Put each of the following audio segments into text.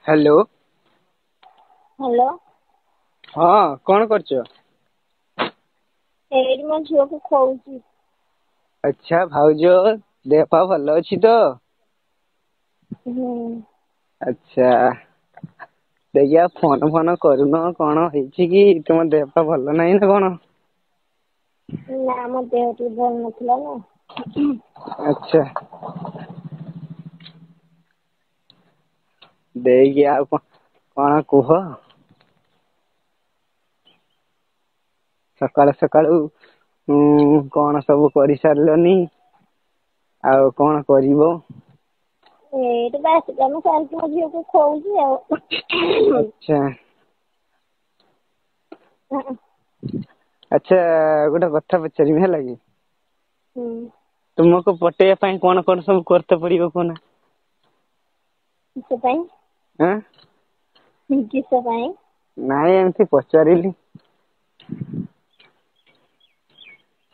Hello. Hello. हाँ कौन करछ? एडी मो झियो को खोउची। अच्छा भाउज देह भल अच्छी तो? अच्छा देखिया फोन फोन करून कौन ହେଇଛି କି तुम देह भल नहीं ना कौन? ना मो देह टी भल नथला ना। अच्छा ଦେଇକି ଆଉ କଣ କୁହ? ସକାଳୁ ସକାଳୁ କଣ ସବୁ କରିସାରିଲନି ଆଉ କଣ କରିବ? ଏଇଠି ବାସି କାମ ସାରିକି ମୋ ଝିଅକୁ ଖୋଉଛି ଆଉ। अच्छा ହଁ। ଆଚ୍ଛା ଗୋଟେ କଥା ପଚାରିବି ହେଲା କି? ହୁଁ। ତୁମକୁ ପଟେଇବା ପାଇଁ କଣ କଣ ସବୁ କରତେ ପଡିବ କୁହନା? କିସ ପାଇଁ? ଆଁ? କିସ ପାଇଁ? ନାଇଁ ଏମିତି ପଚାରିଲି।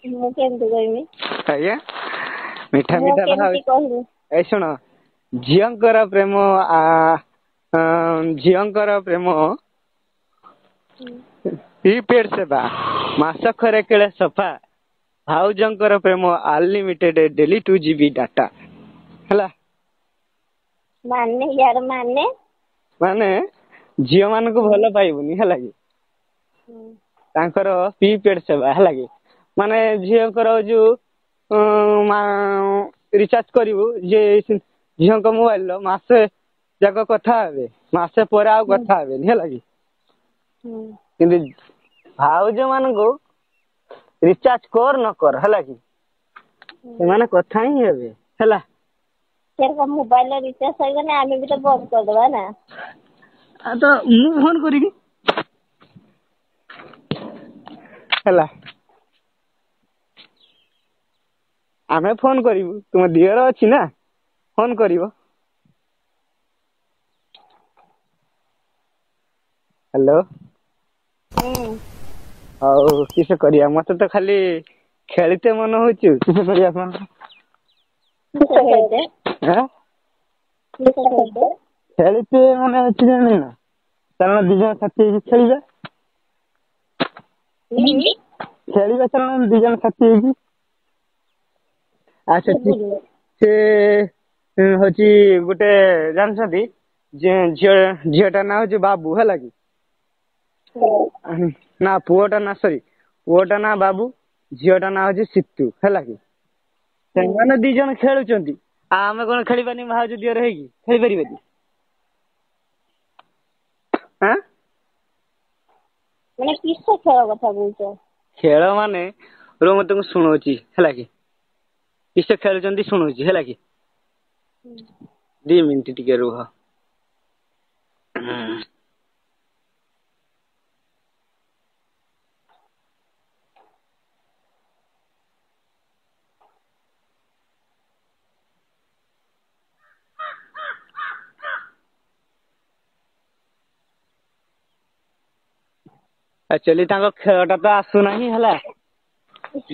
ମୁଁ କେମିତି କହିମି? ଆଜ୍ଞା ମିଠା ମୁଁ ମିଠା କେମିତି କହିବି? ଏଇ ଶୁଣ ଝିଅଙ୍କର ପ୍ରେମ ଝିଅଙ୍କର ପ୍ରେମ ପ୍ରିପେଡ୍ ସେବା ମାସକରେ କେଳେ ସଫା ଭାଉଜଙ୍କର ପ୍ରେମ ଅନଲିମିଟେଡ ଡେଲି 2 GB ଡାଟା ହେଲା। ମାନେ ୟାର ମାନେ? ମାନେ ଝିଅ ମାନଙ୍କୁ ଭଲ ପାଇବୁନି ହେଲା କି? ହୁଁ। ତାଙ୍କର ପ୍ରିପେଡ୍ ସେବା ହେଲା କି ମାନେ ଝିଅଙ୍କର ଯୋଉ ରିଚାର୍ଜ କରିବୁ ଯେ ଝିଅଙ୍କ ମୋବାଇଲ ର ମାସେ ଯାକ କଥା ହେବେ ମାସେ ପରେ ଆଉ ହୁଁ କଥା ହେବେନି ହେଲା କି? ହୁଁ। କିନ୍ତୁ ଭାଉଜ ମାନଙ୍କୁ ରିଚାର୍ଜ କର ନ କର ହେଲା କି ସେମାନେ କଥା ହିଁ ହେବେ ହେଲା। ସେ ମୋବାଇଲ ରିଚାର୍ଜ ସରିଗଲେ ଆମେ ବି ତ ବନ୍ଦ କରିଦବା ନା। ଆ ତ ମୁଁ ଫୋନ କରିବି ହେଲା। ଆମେ ଫୋନ କରିବୁ ତୁମ ଦିଅର ଅଛି ନା ଫୋନ କରିବ। ହ୍ୟାଲୋ। ହୁଁ। ହଉ କିସ କରିବା ମତେ ତ ଖାଲି ଖେଳିତେ ମନ ହଉଚି କିସ କରିବା କଣ? କିସ ଖେଳିତେ? ଆଁ? କିସ ଖେଳିତେ? ଖେଳିତେ ମାନେ ଅଛି ଜାଣିନ ଚାଲୁନ ଦି ଜଣ ସାଥି ହେଇକି ଖେଳିବା। ଖେଳିବା ଚାଲୁନ ଦି ଜଣ ସାଥି ହେଇକି। ଆ ସେଠି ଶୁଭୁନି। ସେ ହଉଛି ଗୋଟେ ଜାଣିଛନ୍ତି ଝିଅଟା ନାଁ ହଉଛି ବାବୁ ହେଲା କି? ନା ପୁଅଟା ନା ସରି ପୁଅଟା ନା ବାବୁ ଝିଅଟା ନାଁ ହଉଛି ସିତୁ ହେଲା କି? ସେମାନେ ଦି ଜଣ ଖେଳୁଛନ୍ତି ଆଉ ଆମେ କଣ ଖେଳିବାନି ଭାଉଜ ଦିଅର ହେଇକି ଖେଳିପାରିବାନି? ଆଁ? ମାନେ କିସ ଖେଳ କଥା କହୁଛ? ଖେଳ ମାନେ ରୁହ ମୁଁ ତମକୁ ଶୁଣଉଛି ହେଲା କି? କିସ ଖେଳୁଛନ୍ତି ଶୁଣଉଛି ହେଲା କି? ହୁଁ। 2 ମିନିଟ ଟିକେ ରୁହ। ଆକ୍ଚୁଆଲି ତାଙ୍କ ଖେଳଟା ତ ଆସୁନାହିଁ ହେଲା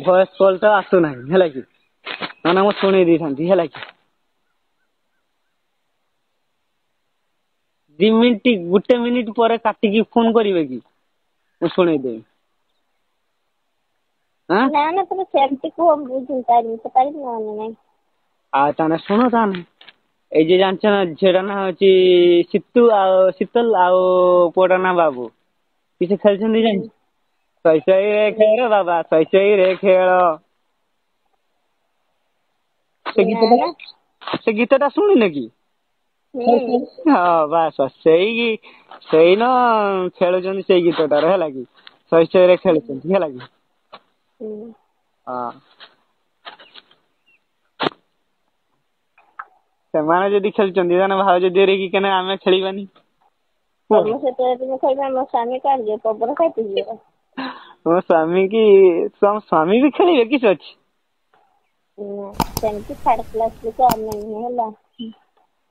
ଭଏସ କଲ ତ ଆସୁନାହିଁ ହେଲା କି ମାନେ ମୁଁ ଶୁଣେଇ ଦେଇଥାନ୍ତି ହେଲା କି? 2 ମିନିଟ 1 ମିନିଟ ପରେ କାଟିକି ଫୋନ କରିବେ କି ମୁଁ ଶୁଣେଇଦେବି। ଆଁ ନା ନା ତମେ ସେମିତି କୁହ ବୁଝି ପାରିବି ନହେଲେ ନାଇଁ। ଆଉ ତାହେଲେ ଶୁଣ ତାହେଲେ ଏଇ ଯେ ଜାଣିଛ ନା ଝିଅଟା ନା ହଉଛି ସିତୁ ଆଉ ଶୀତଲ ଆଉ ପୁଅଟା ନା ବାବୁ କିଛି ଖେଳିଛନ୍ତି ଜାଣିଛ ଶଇ ଶଇରେ ଖେଳ ବାବା ଶଇ ଶଇରେ ଖେଳ ନା ନା। ସେ ଗୀତ ଟା ଶୁଣିନ କି? ହଁ ବାସ ସେଇନ ଖେଳୁଛନ୍ତି ସେଇ ଗୀତଟାର ହେଲା କି ଶଇ ଶଇ ରେ ଖେଳୁଛନ୍ତି ହେଲା କି? ହୁଁ। ହଁ। ସେମାନେ ଯଦି ଖେଳୁଛନ୍ତି ତାହେଲେ ଭାଉଜ ଦିହରେ କି କେନେ ଆମେ ଖେଳିବାନି? କୁହ ତମ ସହିତ ଯଦି ମୁଁ ଖେଳିବି ମୋ ସ୍ୱାମୀ କୁଆଡେ ଯିବ ପବନ ଖାଇତେ ଯିବ? ତମ ସ୍ୱାମୀ କି ତମ ସ୍ୱାମୀ ବି ଖେଳିବେ କିସ ଅଛି? ସେମିତି ଥାର୍ଡ କ୍ଲାସ ଲୋକ ଆମେ ନୁହେଁ ହେଲା।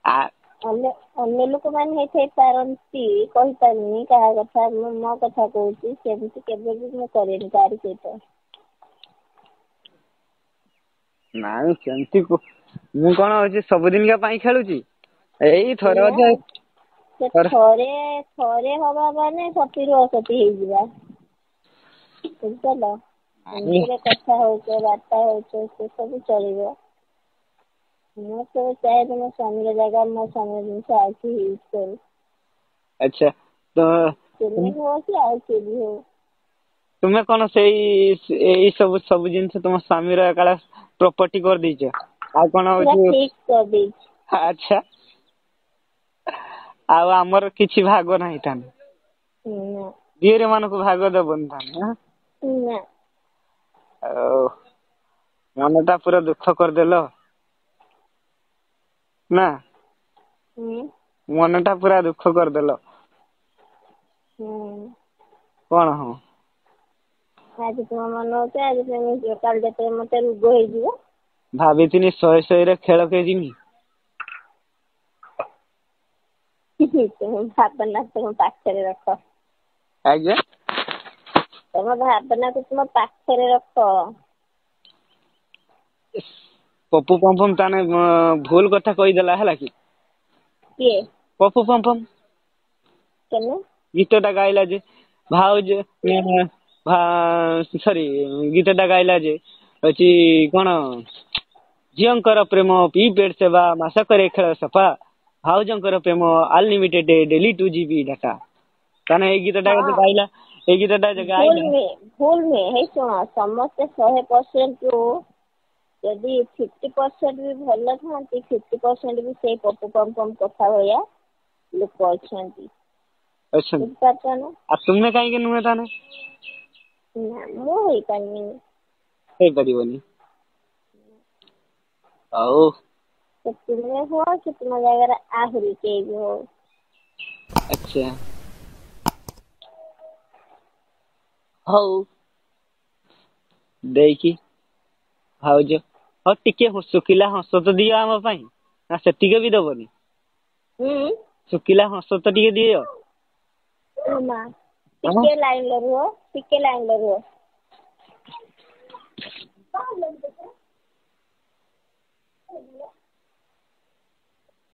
ଆ ଅନ୍ୟ ଲୋକମାନେ ହେଇଥାଇ ପାରନ୍ତି କହିପାରୁନି କାହା କଥା ମୁଁ ମୋ କଥା କହୁଛି ସେମିତି କେବେ ବି ମୁଁ କରେନି କାହାରି ସହିତ। ନାଇଁ ସେମିତି ମୁଁ କଣ ହଉଛି ସବୁଦିନିକା ପାଇଁ ଖେଳୁଛି ଏଇ ଥରେ ନା ଅଧେ ସେ ଥରେ ହବା ମାନେ ସତୀରୁ ଅସତୀ ହେଇଯିବା ବୁଝିପାରିଲ। ଏମିତିରେ କଥା ହଉଛ ବାର୍ତ୍ତା ହଉଛ ସେ ସବୁ ଚଳିବ। ମୁଁ ତ ଚାହେ ମୋ ସ୍ୱାମୀର ଜାଗା ମୋ ସ୍ୱାମୀର ଜିନିଷ ଆଉ କିଏ ୟୁଜ୍ କରୁ। ଆଚ୍ଛା ତ ତୁମେ ହୁଅ କି ଆଉ କିଏ ବି ହଉ। ତୁମେ କଣ ସେଇ ଏଇ ସବୁ ଜିନିଷ ତମ ସ୍ୱାମୀର ଏକାଳେ ପ୍ରପର୍ଟି କରିଦେଇଛ ଆଉ କଣ ପୁରା ହଉଛି? ଫିକ୍ସ କରିଦେଇଛି। ଆଚ୍ଛା ଆଉ ଆମର କିଛି ଭାଗ ନାହିଁ ତାହେଲେ ନା ଝିଅର ମାନଙ୍କୁ ଭାଗ ଦବନି ତାହେଲେ? ନା ଆଉ ମନ ଟା ପୁରା ଦୁଃଖ କରିଦେଲ ନା। ମନ ଟା ପୁରା ଦୁଃଖ କରିଦେଲ। କଣ ହବ? ଆଜି ତୁମ ମନ ହଉଛି ଆଜି ତୁମେ କାଲି ଯେତେବେଳେ ମତେ ରୋଗ ହେଇଯିବ। ଭାବିଥିନି 100 ଖେଳ କେ ଯିମି। ତୁମ ଭାବନା ତୁମ ପାଖରେ ରଖ। ଆଜ୍ଞା ତମ ଭାବନାକୁ ତୁମ ପାଖରେ ରଖ। ପପୁ ପମ୍ପମ୍ ତାନେ ଭୁଲ କଥା କହିଦେଲା ହେଲା କି? କିଏ? ପପୁ ପମ୍ପମ୍ କେନେ? ଗୀତଟା ଗାଇଲା ଯେ ଭାଉଜ ସରି ଗୀତଟା ଗାଇଲା ଯେ ହଉଛି କଣ ଝିଅଙ୍କର ପ୍ରେମ ପ୍ରିପେଡ୍ ସେବା ମାସକରେ ଖେଳ ସଫା ଭାଉଜଙ୍କର ପ୍ରେମ ଅନଲିମିଟେଡ ଡେଲି 2 GB ଡାଟା। ତାନେ ଏଇ ଗୀତଟା ଗାଇଲା ଏଇ ଗୀତଟା ଭୁଲ ଗାଇଲା। ନୁହେଁ ହେଇ ଶୁଣ ସମସ୍ତେ 100% ରୁ ଯଦି 50% ବି ଭଲ ଥାନ୍ତି 50% ବି ସେଇ ପପୁ ପମ୍ପମ୍ କଥା ଭଳିଆ ଲୋକ ଅଛନ୍ତି। ଅଛନ୍ତି ବୁଝିପାରୁଛ ନା? ଆଉ ତୁମେ କାହିଁକି ନୁହେଁ ତାନେ? ନା ମୁଁ ହେଇପାରିବିନି। ହେଇପାରିବନି। ଆଉ ସେ ତୁମେ ହୁଅ କି ତୁମ ଜାଗାରେ ଆହୁରି କେହି ବି ହଉ। ଆଚ୍ଛା ହଉ ଦେଇକି ଭାଉଜ ହଉ ଟିକେ ଶୁଖିଲା ହସ ତ ଦିଅ ଆମ ପାଇଁ ନା ସେତିକି ବି ଦବନି? ଶୁଖିଲା ହସ ତ ଟିକେ ଦିଅ। ଟିକେ ଲାଇନରେ ରୁହ ଟିକେ ଲାଇନରେ ରୁହ।